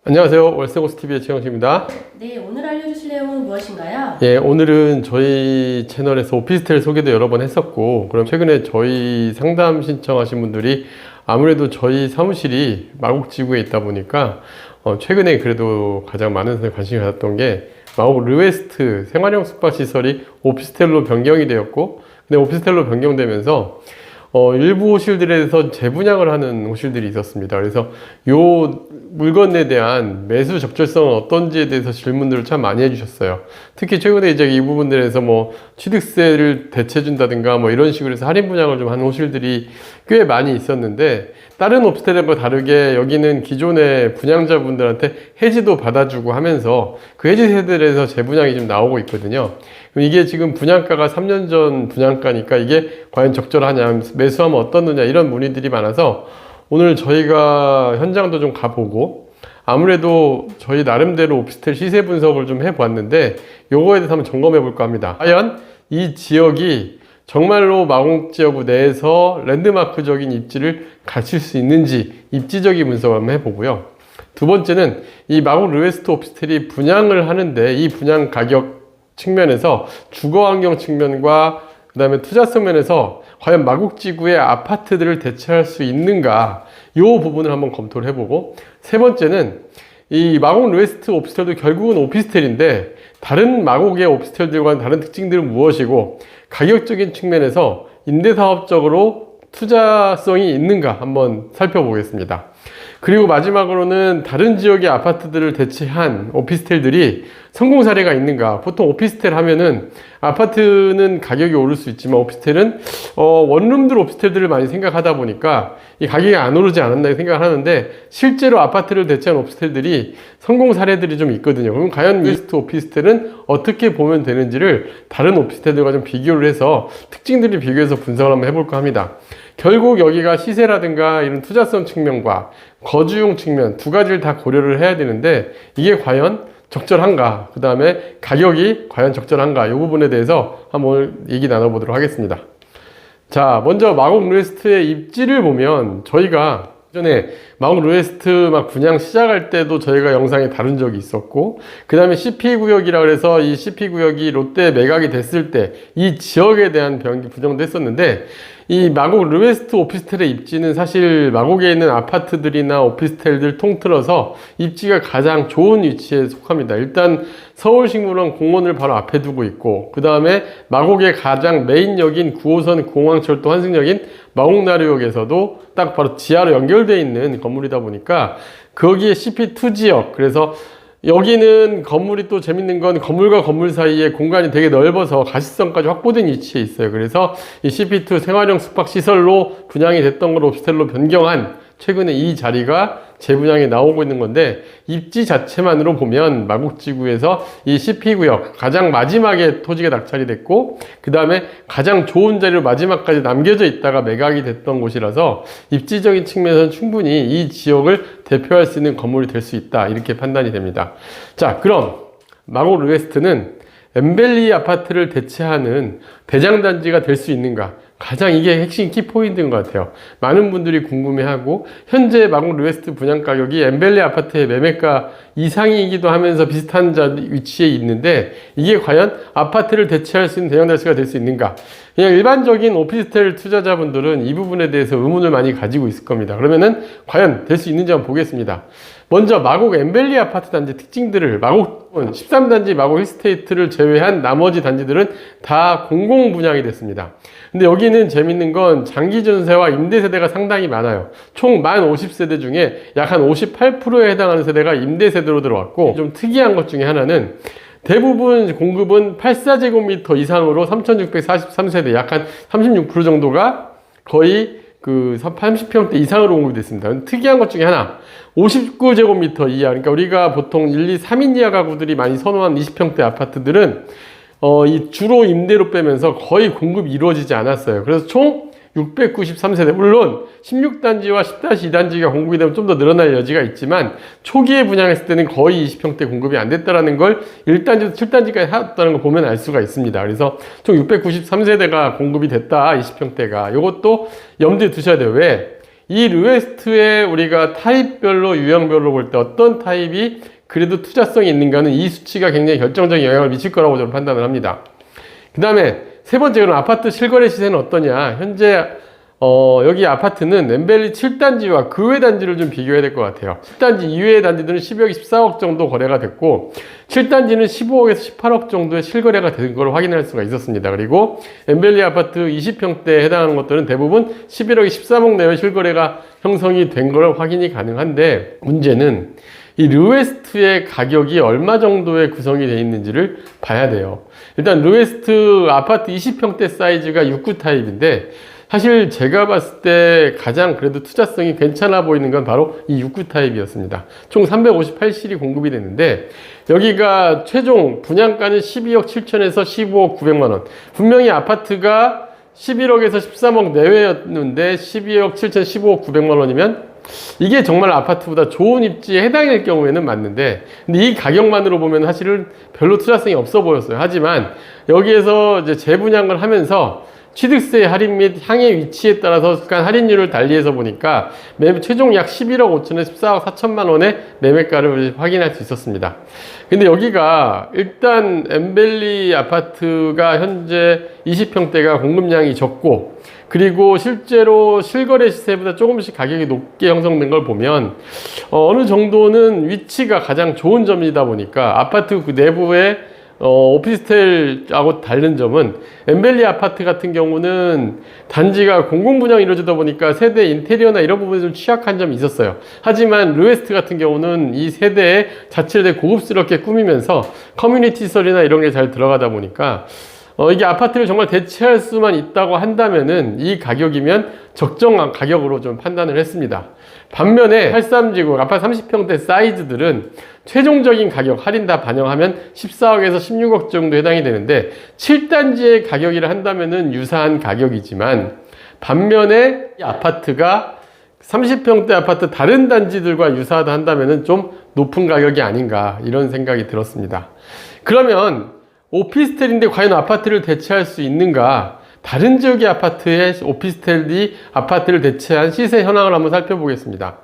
안녕하세요. 월세고스TV의 최영식입니다. 네, 오늘 알려주실 내용은 무엇인가요? 예, 오늘은 저희 채널에서 오피스텔 소개도 여러 번 했었고, 그럼 최근에 저희 상담 신청하신 분들이 아무래도 저희 사무실이 마곡지구에 있다 보니까, 최근에 그래도 가장 많은 사람들이 관심이 가졌던 게, 마곡 르웨스트 생활형 숙박시설이 오피스텔로 변경이 되었고, 근데 오피스텔로 변경되면서, 일부 호실들에서 재분양을 하는 호실들이 있었습니다. 그래서 요 물건에 대한 매수 적절성은 어떤지에 대해서 질문들을 참 많이 해주셨어요. 특히 최근에 이제 이 부분들에서 뭐 취득세를 대체해준다든가 뭐 이런 식으로 해서 할인 분양을 좀 하는 호실들이 꽤 많이 있었는데, 다른 오피스텔과 다르게 여기는 기존의 분양자분들한테 해지도 받아주고 하면서 그 해지 세대에서 재분양이 좀 나오고 있거든요. 이게 지금 분양가가 3년 전 분양가니까 이게 과연 적절하냐, 매수하면 어떻느냐 이런 문의들이 많아서 오늘 저희가 현장도 좀 가보고, 아무래도 저희 나름대로 오피스텔 시세 분석을 좀 해보았는데 요거에 대해서 한번 점검해 볼까 합니다. 과연 이 지역이 정말로 마곡 지역 내에서 랜드마크적인 입지를 갖출 수 있는지 입지적인 분석을 한번 해보고요. 두 번째는 이 마곡 르웨스트 오피스텔이 분양을 하는데 이 분양 가격 측면에서 주거환경 측면과 그 다음에 투자성 면에서 과연 마곡지구의 아파트들을 대체할 수 있는가, 이 부분을 한번 검토를 해보고, 세 번째는 이 마곡 르웨스트 오피스텔도 결국은 오피스텔인데 다른 마곡의 오피스텔들과는 다른 특징들은 무엇이고 가격적인 측면에서 임대사업적으로 투자성이 있는가 한번 살펴보겠습니다. 그리고 마지막으로는 다른 지역의 아파트들을 대체한 오피스텔들이 성공 사례가 있는가. 보통 오피스텔 하면은 아파트는 가격이 오를 수 있지만 오피스텔은 원룸들 오피스텔들을 많이 생각하다 보니까 이 가격이 안 오르지 않았나 생각을 하는데, 실제로 아파트를 대체한 오피스텔들이 성공 사례들이 좀 있거든요. 그럼 과연 웨스트 오피스텔은 어떻게 보면 되는지를 다른 오피스텔들과 좀 비교를 해서 특징들을 비교해서 분석을 한번 해볼까 합니다. 결국 여기가 시세라든가 이런 투자성 측면과 거주용 측면 두 가지를 다 고려를 해야 되는데, 이게 과연 적절한가, 그 다음에 가격이 과연 적절한가, 이 부분에 대해서 한번 얘기 나눠보도록 하겠습니다. 자, 먼저 마곡 르웨스트의 입지를 보면, 저희가 전에 마곡 르웨스트 막 분양 시작할 때도 저희가 영상에 다룬 적이 있었고, 그 다음에 CP구역이라 그래서 이 CP구역이 롯데 매각이 됐을 때 이 지역에 대한 변기 부정도 했었는데, 이 마곡 르웨스트 오피스텔의 입지는 사실 마곡에 있는 아파트들이나 오피스텔들 통틀어서 입지가 가장 좋은 위치에 속합니다. 일단 서울식물원 공원을 바로 앞에 두고 있고, 그 다음에 마곡의 가장 메인역인 9호선 공항철도 환승역인 마곡나루역에서도 딱 바로 지하로 연결되어 있는 건물이다 보니까 거기에 CP2 지역, 그래서 여기는 건물이 또 재밌는 건 건물과 건물 사이에 공간이 되게 넓어서 가시성까지 확보된 위치에 있어요. 그래서 이 CP2 생활형 숙박시설로 분양이 됐던 걸 오피스텔로 변경한 최근에 이 자리가 재분양이 나오고 있는 건데, 입지 자체만으로 보면 마곡지구에서 이 CP구역 가장 마지막에 토지가 낙찰이 됐고, 그 다음에 가장 좋은 자리로 마지막까지 남겨져 있다가 매각이 됐던 곳이라서 입지적인 측면에서는 충분히 이 지역을 대표할 수 있는 건물이 될 수 있다, 이렇게 판단이 됩니다. 자, 그럼 마곡 르웨스트는 엠벨리 아파트를 대체하는 대장단지가 될 수 있는가? 가장 이게 핵심 키포인트인 것 같아요. 많은 분들이 궁금해하고, 현재 마곡 르웨스트 분양 가격이 엠벨리 아파트의 매매가 이상이기도 하면서 비슷한 위치에 있는데, 이게 과연 아파트를 대체할 수 있는 대장단지가 될 수 있는가? 그냥 일반적인 오피스텔 투자자분들은 이 부분에 대해서 의문을 많이 가지고 있을 겁니다. 그러면은 과연 될 수 있는지 한번 보겠습니다. 먼저 마곡 엠벨리 아파트 단지 특징들을, 마곡 13단지 마곡 힐스테이트를 제외한 나머지 단지들은 다 공공 분양이 됐습니다. 근데 여기는 재밌는 건 장기 전세와 임대 세대가 상당히 많아요. 총 만 50세대 중에 약 한 58%에 해당하는 세대가 임대 세대로 들어왔고, 좀 특이한 것 중에 하나는 대부분 공급은 84제곱미터 이상으로 3643세대, 약 한 36% 정도가 거의 그 30평대 이상으로 공급됐습니다. 특이한 것 중에 하나, 59제곱미터 이하, 그러니까 우리가 보통 1, 2, 3인 이하 가구들이 많이 선호한 20평대 아파트들은 이 주로 임대로 빼면서 거의 공급이 이루어지지 않았어요. 그래서 총 693세대, 물론 16단지와 10-2단지가 공급이 되면 좀 더 늘어날 여지가 있지만 초기에 분양했을 때는 거의 20평대 공급이 안 됐다라는 걸 1단지부터 7단지까지 하였다는 걸 보면 알 수가 있습니다. 그래서 총 693세대가 공급이 됐다, 20평대가. 이것도 염두에 두셔야 돼요. 왜? 이 르웨스트의 우리가 타입별로 유형별로 볼 때 어떤 타입이 그래도 투자성이 있는가는 이 수치가 굉장히 결정적인 영향을 미칠 거라고 저는 판단을 합니다. 그 다음에 세 번째, 그럼 아파트 실거래 시세는 어떠냐. 현재 여기 아파트는 엠벨리 7단지와 그 외 단지를 좀 비교해야 될 것 같아요. 7단지 이외의 단지들은 12억, 14억 정도 거래가 됐고 7단지는 15억에서 18억 정도의 실거래가 된 걸 확인할 수가 있었습니다. 그리고 엠벨리 아파트 20평대에 해당하는 것들은 대부분 11억에 13억 내외 실거래가 형성이 된 걸 확인이 가능한데, 문제는 이 르웨스트의 가격이 얼마 정도의 구성이 되어 있는지를 봐야 돼요. 일단 르웨스트 아파트 20평대 사이즈가 6구 타입인데, 사실 제가 봤을 때 가장 그래도 투자성이 괜찮아 보이는 건 바로 이 6구 타입이었습니다. 총 358실이 공급이 됐는데, 여기가 최종 분양가는 12억 7천에서 15억 900만 원. 분명히 아파트가 11억에서 13억 내외였는데 12억 7천, 15억 900만 원이면 이게 정말 아파트보다 좋은 입지에 해당일 경우에는 맞는데, 근데 이 가격만으로 보면 사실은 별로 투자성이 없어 보였어요. 하지만 여기에서 이제 재분양을 하면서 취득세 할인 및 향해 위치에 따라서 약간 할인율을 달리해서 보니까 최종 약 11억 5천에서 14억 4천만 원의 매매가를 확인할 수 있었습니다. 근데 여기가 일단 엠벨리 아파트가 현재 20평대가 공급량이 적고, 그리고 실제로 실거래 시세보다 조금씩 가격이 높게 형성된 걸 보면 어느 정도는 위치가 가장 좋은 점이다 보니까 아파트 그 내부에 오피스텔하고 다른 점은, 엠벨리 아파트 같은 경우는 단지가 공공분양이 이루어지다 보니까 세대 인테리어나 이런 부분에 좀 취약한 점이 있었어요. 하지만 르웨스트 같은 경우는 이 세대에 자체를 고급스럽게 꾸미면서 커뮤니티 시설이나 이런 게 잘 들어가다 보니까 이게 아파트를 정말 대체할 수만 있다고 한다면은 이 가격이면 적정한 가격으로 좀 판단을 했습니다. 반면에 83지구 아파트 30평대 사이즈들은 최종적인 가격 할인 다 반영하면 14억에서 16억 정도 해당이 되는데, 7단지의 가격이라 한다면은 유사한 가격이지만, 반면에 이 아파트가 30평대 아파트 다른 단지들과 유사하다 한다면은 좀 높은 가격이 아닌가, 이런 생각이 들었습니다. 그러면 오피스텔인데 과연 아파트를 대체할 수 있는가? 다른 지역의 아파트에 오피스텔이 아파트를 대체한 시세 현황을 한번 살펴보겠습니다.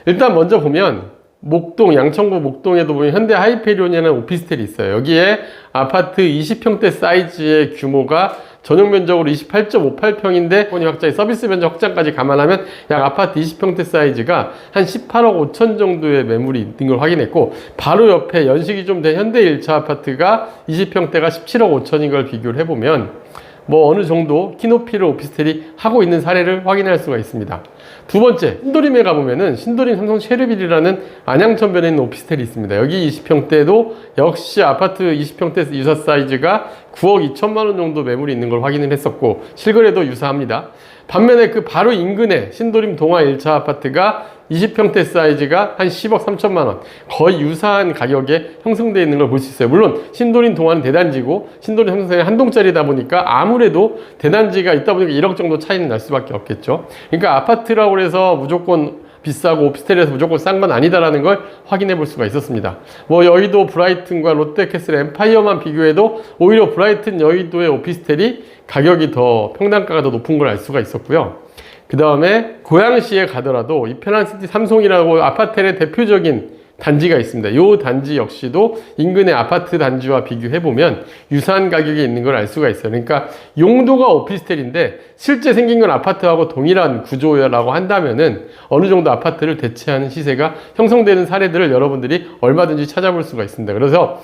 일단 먼저 보면 목동, 양천구 목동에도 보면 현대 하이페리온이라는 오피스텔이 있어요. 여기에 아파트 20평대 사이즈의 규모가 전용 면적으로 28.58평인데 본인 확장의 서비스 면적 확장까지 감안하면 약 아파트 20평대 사이즈가 한 18억 5천 정도의 매물이 있는 걸 확인했고, 바로 옆에 연식이 좀 된 현대 1차 아파트가 20평대가 17억 5천인 걸 비교를 해보면 어느 정도 키높이를 오피스텔이 하고 있는 사례를 확인할 수가 있습니다. 두 번째, 신도림에 가보면은 신도림 삼성 체르빌이라는 안양천변에 있는 오피스텔이 있습니다. 여기 20평대도 역시 아파트 20평대 유사 사이즈가 9억 2천만 원 정도 매물이 있는 걸 확인을 했었고, 실거래도 유사합니다. 반면에 그 바로 인근에 신도림 동아 1차 아파트가 20평대 사이즈가 한 10억 3천만 원, 거의 유사한 가격에 형성되어 있는 걸 볼 수 있어요. 물론 신도림 동아는 대단지고 신도림 삼성이 한 동짜리다 보니까 아무래도 대단지가 있다 보니까 1억 정도 차이는 날 수밖에 없겠죠. 그러니까 아파트라고 해서 무조건 비싸고 오피스텔에서 무조건 싼 건 아니다라는 걸 확인해 볼 수가 있었습니다. 여의도 브라이튼과 롯데캐슬 엠파이어만 비교해도 오히려 브라이튼 여의도의 오피스텔이 가격이 더 평당가가 더 높은 걸 알 수가 있었고요. 그 다음에 고양시에 가더라도 이 편안시티 삼송이라고 아파텔의 대표적인 단지가 있습니다. 이 단지 역시도 인근의 아파트 단지와 비교해보면 유사한 가격에 있는 걸 알 수가 있어요. 그러니까 용도가 오피스텔인데 실제 생긴 건 아파트하고 동일한 구조라고 한다면은 어느 정도 아파트를 대체하는 시세가 형성되는 사례들을 여러분들이 얼마든지 찾아볼 수가 있습니다. 그래서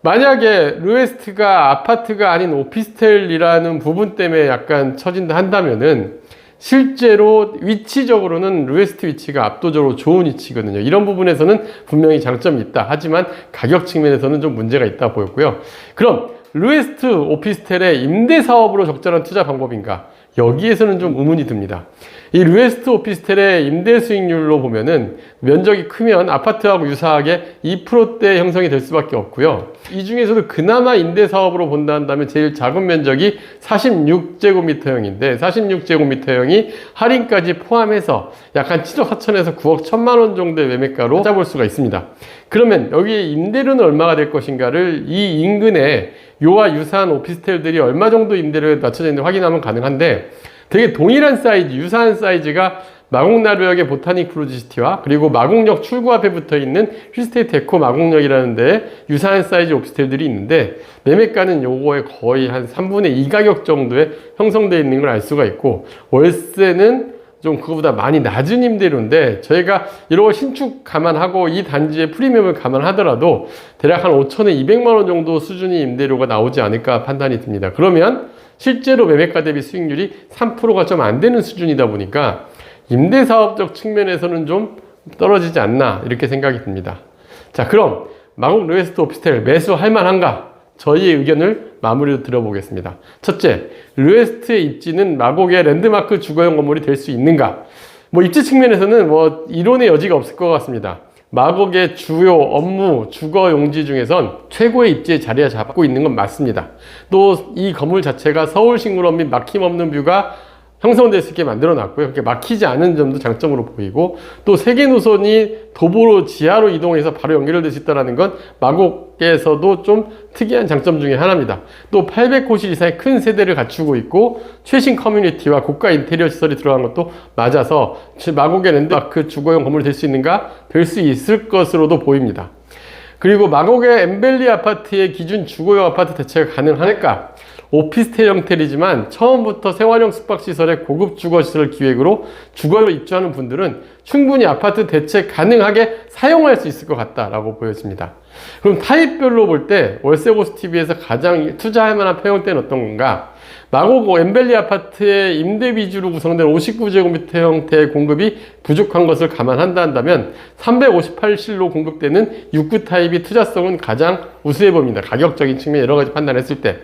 만약에 르웨스트가 아파트가 아닌 오피스텔이라는 부분 때문에 약간 처진다 한다면은 실제로 위치적으로는 르웨스트 위치가 압도적으로 좋은 위치거든요. 이런 부분에서는 분명히 장점이 있다. 하지만 가격 측면에서는 좀 문제가 있다 보였고요. 그럼 르웨스트 오피스텔의 임대 사업으로 적절한 투자 방법인가? 여기에서는 좀 의문이 듭니다. 이 르웨스트 오피스텔의 임대 수익률로 보면은 면적이 크면 아파트하고 유사하게 2%대 형성이 될 수밖에 없고요. 이 중에서도 그나마 임대 사업으로 본다 한다면 제일 작은 면적이 46제곱미터형인데 46제곱미터형이 할인까지 포함해서 약 한 7억 4천에서 9억 1천만 원 정도의 매매가로 찾아볼 수가 있습니다. 그러면 여기 임대료는 얼마가 될 것인가를 이 인근에 요와 유사한 오피스텔들이 얼마 정도 임대료에 낮춰져 있는지 확인하면 가능한데, 되게 동일한 사이즈, 유사한 사이즈가 마곡나루역의 보타닉 프로지시티와 그리고 마곡역 출구 앞에 붙어 있는 힐스테이트 에코 마곡역이라는 데 유사한 사이즈 오피스텔들이 있는데 매매가는 요거의 거의 한 3분의 2 가격 정도에 형성되어 있는 걸 알 수가 있고, 월세는 좀 그거보다 많이 낮은 임대료인데 저희가 이런 거 신축 감안하고 이 단지의 프리미엄을 감안하더라도 대략 한 5천에 200만 원 정도 수준의 임대료가 나오지 않을까 판단이 듭니다. 그러면 실제로 매매가 대비 수익률이 3%가 좀 안 되는 수준이다 보니까 임대사업적 측면에서는 좀 떨어지지 않나 이렇게 생각이 듭니다. 자, 그럼 마곡 르웨스트 오피스텔 매수할 만한가? 저희의 의견을 마무리로 들어보겠습니다. 첫째, 르웨스트의 입지는 마곡의 랜드마크 주거용 건물이 될 수 있는가? 입지 측면에서는 이론의 여지가 없을 것 같습니다. 마곡의 주요 업무, 주거 용지 중에선 최고의 입지에 자리를 잡고 있는 건 맞습니다. 또 이 건물 자체가 서울 식물원 및 막힘없는 뷰가 형성될 수 있게 만들어 놨고요. 그렇게 막히지 않은 점도 장점으로 보이고, 또 세계 노선이 도보로 지하로 이동해서 바로 연결될 수 있다는 건 마곡에서도 좀 특이한 장점 중에 하나입니다. 또 800호실 이상의 큰 세대를 갖추고 있고 최신 커뮤니티와 고가 인테리어 시설이 들어간 것도 맞아서 마곡의 랜드마크 주거용 건물이 될 수 있는가? 될 수 있을 것으로도 보입니다. 그리고 마곡의 엠벨리 아파트의 기준 주거용 아파트 대체가 가능할까? 오피스텔 형태이지만 처음부터 생활형 숙박시설의 고급 주거시설 기획으로 주거로 입주하는 분들은 충분히 아파트 대체 가능하게 사용할 수 있을 것 같다라고 보여집니다. 그럼 타입별로 볼 때 월세고스TV에서 가장 투자할 만한 평형대는 어떤 건가? 마곡 엠벨리 아파트의 임대 위주로 구성된 59제곱미터 형태의 공급이 부족한 것을 감안한다면 358실로 공급되는 6구 타입이 투자성은 가장 우수해 보입니다. 가격적인 측면 여러 가지 판단했을 때.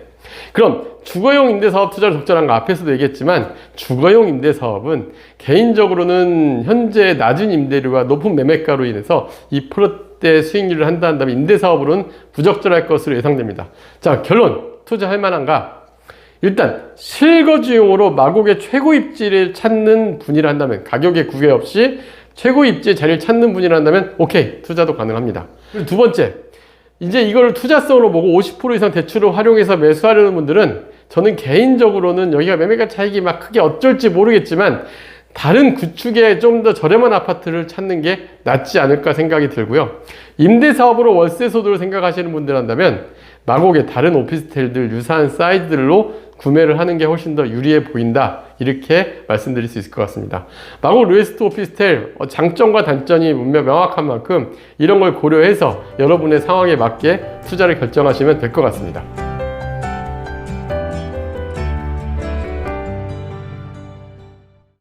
그럼 주거용 임대사업 투자를 적절한가? 앞에서도 얘기했지만 주거용 임대사업은 개인적으로는 현재 낮은 임대료와 높은 매매가로 인해서 2%대 수익률을 한다면 임대사업으로는 부적절할 것으로 예상됩니다. 자, 결론! 투자할 만한가? 일단 실거주용으로 마곡의 최고 입지를 찾는 분이라 한다면, 가격에 구애 없이 최고 입지의 자리를 찾는 분이라 한다면 오케이, 투자도 가능합니다. 그리고 두 번째, 이제 이걸 투자성으로 보고 50% 이상 대출을 활용해서 매수하려는 분들은 저는 개인적으로는 여기가 매매가 차익이 막 크게 어쩔지 모르겠지만 다른 구축에 좀 더 저렴한 아파트를 찾는 게 낫지 않을까 생각이 들고요. 임대사업으로 월세 소득을 생각하시는 분들 한다면 마곡의 다른 오피스텔들 유사한 사이즈들로 구매를 하는 게 훨씬 더 유리해 보인다, 이렇게 말씀드릴 수 있을 것 같습니다. 마곡 르웨스트 오피스텔 장점과 단점이 명확한 만큼 이런 걸 고려해서 여러분의 상황에 맞게 투자를 결정하시면 될 것 같습니다.